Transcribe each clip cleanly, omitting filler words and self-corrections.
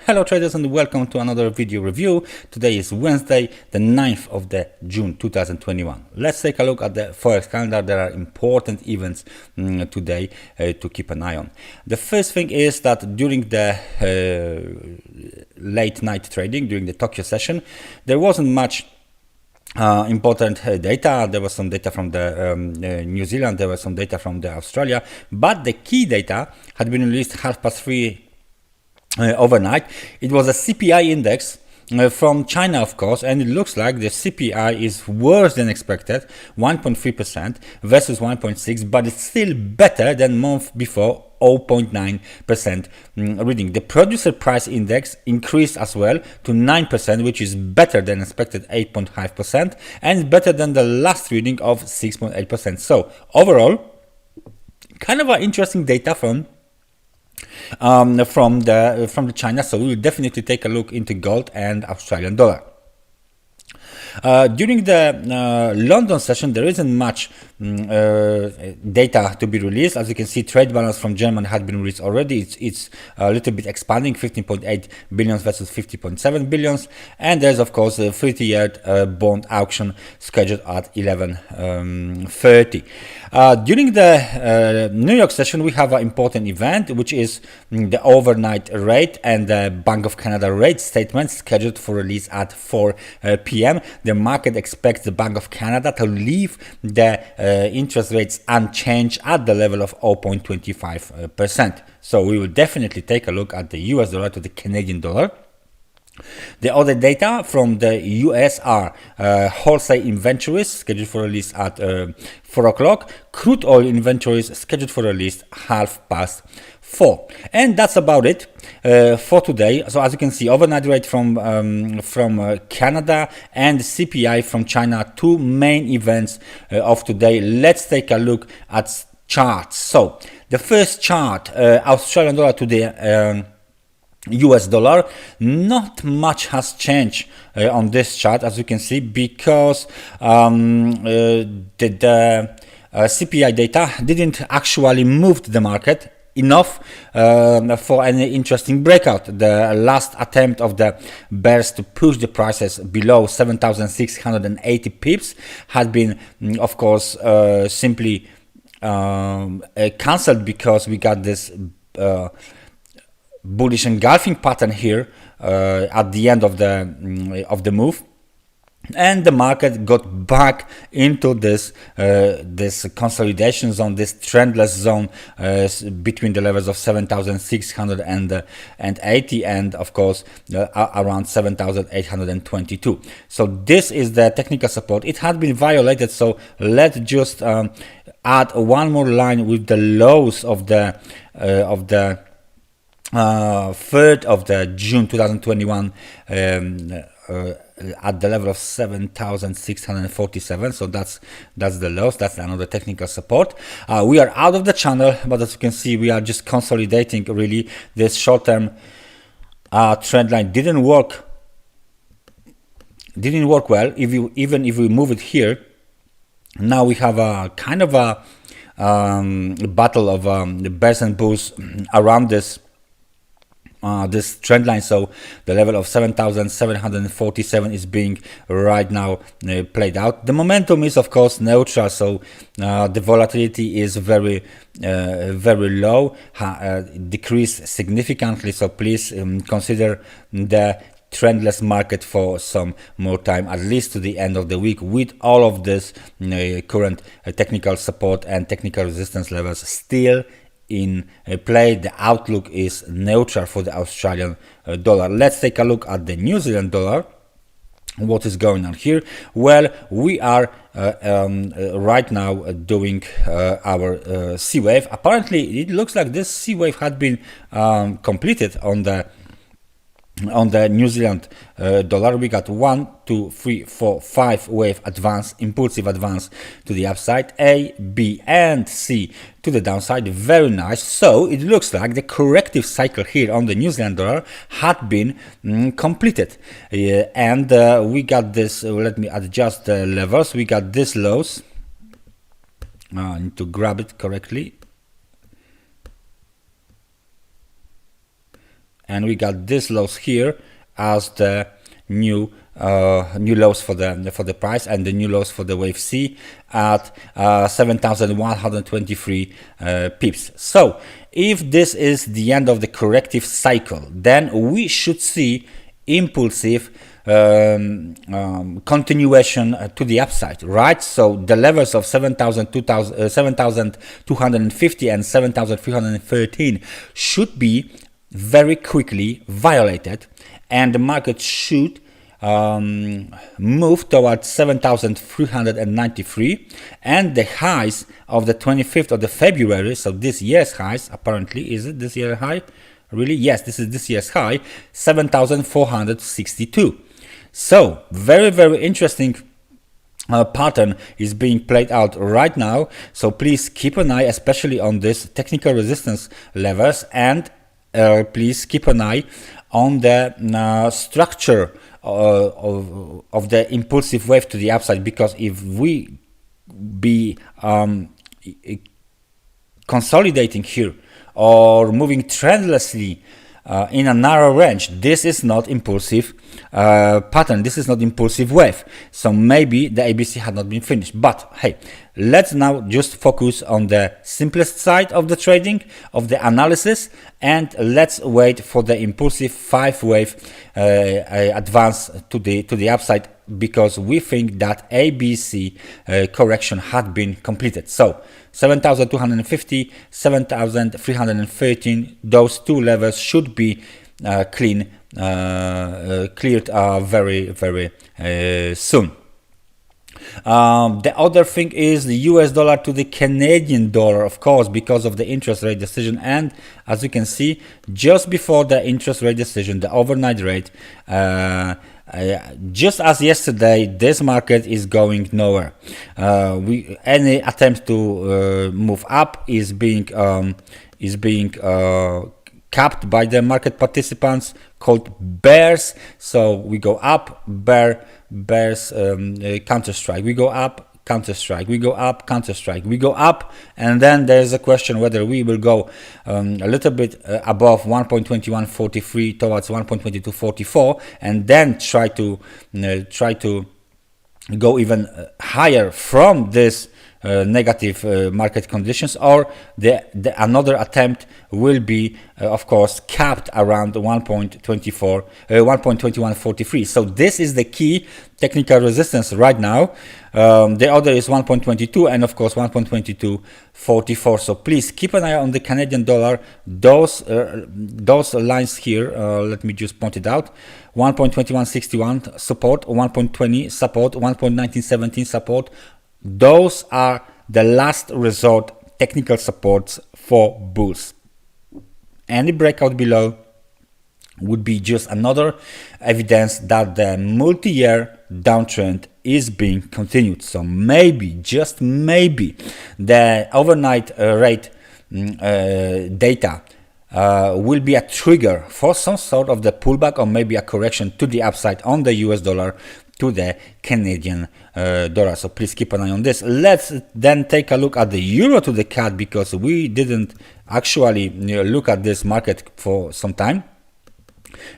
Hello traders and welcome to another video review. Today is Wednesday, the 9th of June 2021. Let's take a look at the Forex calendar. There are important events today to keep an eye on. The first thing is that during the late night trading, during the Tokyo session, there wasn't much important data. There was some data from the New Zealand, there was some data from the Australia, but the key data had been released 3:30 overnight. It was a CPI index from China, of course, and it looks like the CPI is worse than expected, 1.3% versus 1.6%, but it's still better than month before, 0.9% reading. The producer price index increased as well to 9%, which is better than expected, 8.5%, and better than the last reading of 6.8%. So overall, kind of an interesting data from the China. So we will definitely take a look into gold and Australian dollar. During the London session, there isn't much data to be released. As you can see, trade balance from Germany had been released already. It's a little bit expanding, 15.8 billion versus 50.7 billion. And there's, of course, a 30-year bond auction scheduled at 11:30. During the New York session, we have an important event, which is the overnight rate and the Bank of Canada rate statement scheduled for release at 4 p.m. The market expects the Bank of Canada to leave the interest rates unchanged at the level of 0.25%. So we will definitely take a look at the US dollar to the Canadian dollar. The other data from the US are wholesale inventories scheduled for release at 4 o'clock, crude oil inventories scheduled for release 4:30. And that's about it for today. So as you can see, overnight rate from Canada and CPI from China, two main events of today. Let's take a look at charts. So the first chart, Australian dollar to the US dollar. Not much has changed on this chart, as you can see, because the CPI data didn't actually move the market enough for any interesting breakout. The last attempt of the bears to push the prices below 7,680 pips had been, of course, simply cancelled because we got this bullish engulfing pattern here at the end of the move, and the market got back into this consolidation zone, this trendless zone between the levels of 7,680 and of course around 7,822. So this is the technical support. It had been violated, so let's just add one more line with the lows of the 3rd of the June 2021 at the level of 7,647. So that's the lows. That's another technical support. We are out of the channel, but as you can see, we are just consolidating. Really, this short-term trend line didn't work well. Even if we move it here, now we have a kind of a battle of the bears and bulls around this trend line. So the level of 7,747 is being right now played out. The momentum is, of course, neutral, so the volatility is very low, decreased significantly. So please consider the trendless market for some more time, at least to the end of the week, with all of this current technical support and technical resistance levels still in play. The outlook is neutral for the Australian dollar. Let's take a look at the New Zealand dollar. What is going on here? Well, we are right now doing our C wave. Apparently, it looks like this C wave had been completed on the New Zealand dollar. We got 1, 2, 3, 4, 5 wave advance, impulsive advance to the upside, A, B, and C to the downside. Very nice. So it looks like the corrective cycle here on the New Zealand dollar had been completed, and we got this. Let me adjust the levels. We got this lows. I need to grab it correctly. and we got this lows here as the new lows for the price, and the new lows for the wave C at 7,123 pips. So if this is the end of the corrective cycle, then we should see impulsive continuation to the upside, right? So the levels of 7,250 and 7,313 should be very quickly violated, and the market should move towards 7,393, and the highs of the 25th of the February, so this year's highs, apparently, is it this year's high? Really? Yes, this is this year's high, 7,462. So very, very interesting pattern is being played out right now. So please keep an eye, especially on this technical resistance levels, and please keep an eye on the structure of the impulsive wave to the upside, because if we be consolidating here or moving trendlessly in a narrow range, this is not impulsive pattern, this is not impulsive wave. So maybe the ABC had not been finished. But hey, let's now just focus on the simplest side of the trading, of the analysis, and let's wait for the impulsive 5-wave advance to the upside, because we think that ABC correction had been completed. So 7,250, 7,313, those two levels should be cleared very, very soon. The other thing is the US dollar to the Canadian dollar, of course, because of the interest rate decision. And as you can see, just before the interest rate decision, the overnight rate, just as yesterday, this market is going nowhere. Any attempt to move up is being capped by the market participants called bears. So we go up, bears, counter strike. We go up, counter strike. We go up, counter strike. We go up, and then there's a question whether we will go a little bit above 1.2143 towards 1.2244, and then try to go even higher from this negative market conditions, or another attempt will be of course capped around 1.2143. So this is the key technical resistance right now. The other is 1.22 and of course 1.2244. So please keep an eye on the Canadian dollar. Those lines here, let me just point it out: 1.2161 support, 1.20 support, 1.1917 support. Those are the last resort technical supports for bulls. Any breakout below would be just another evidence that the multi-year downtrend is being continued. So maybe, just maybe, the overnight rate data will be a trigger for some sort of the pullback, or maybe a correction to the upside on the US dollar to the Canadian dollar. So please keep an eye on this. Let's then take a look at the euro to the CAD, because we didn't actually look at this market for some time.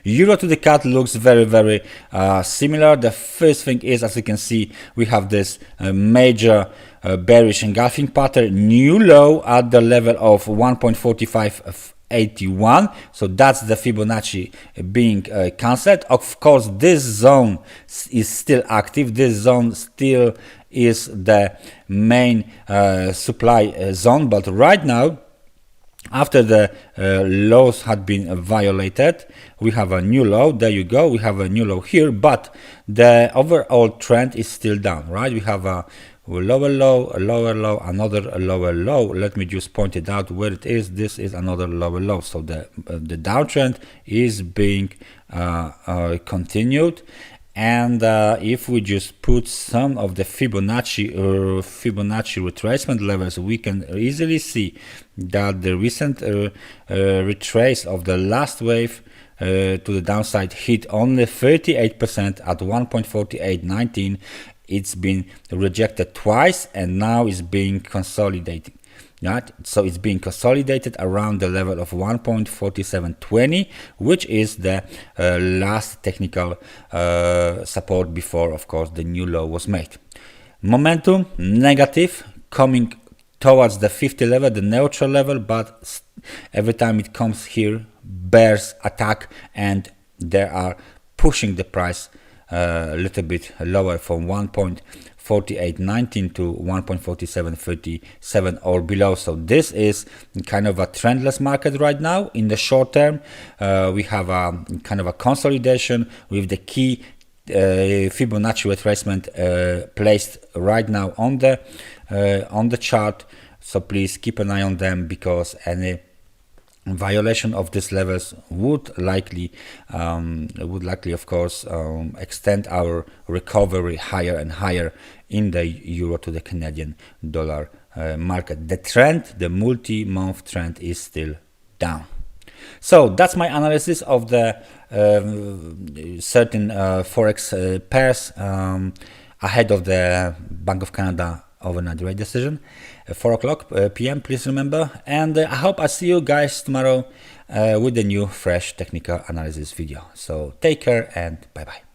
Euro to the CAD looks very, very similar. The first thing is, as you can see, we have this major bearish engulfing pattern, new low at the level of 1.4581. So that's the Fibonacci being cancelled. Of course, this zone is still active. This zone still is the main supply zone, but right now, after the lows had been violated, we have a new low. There you go. We have a new low here, but the overall trend is still down, right? We have a lower low, a lower low, another lower low. Let me just point it out where it is. This is another lower low. So the downtrend is being continued. And if we just put some of the Fibonacci retracement levels, we can easily see that the recent retrace of the last wave to the downside hit only 38% at 1.4819. It's been rejected twice and now is being consolidating. Right? So it's being consolidated around the level of 1.4720, which is the last technical support before, of course, the new low was made. Momentum negative, coming towards the 50 level, the neutral level, but every time it comes here, bears attack, and they are pushing the price a little bit lower from 1.4819 to 1.4737 or below. So this is kind of a trendless market right now. In the short term, we have a kind of a consolidation with the key Fibonacci retracement placed right now on the chart. So please keep an eye on them, because any violation of these levels would likely of course extend our recovery higher and higher in the euro to the Canadian dollar market. The trend, the multi-month trend, is still down. So that's my analysis of the certain forex pairs ahead of the Bank of Canada overnight rate decision, 4 o'clock p.m. Please remember, and I hope I see you guys tomorrow with the new fresh technical analysis video. So take care and bye bye.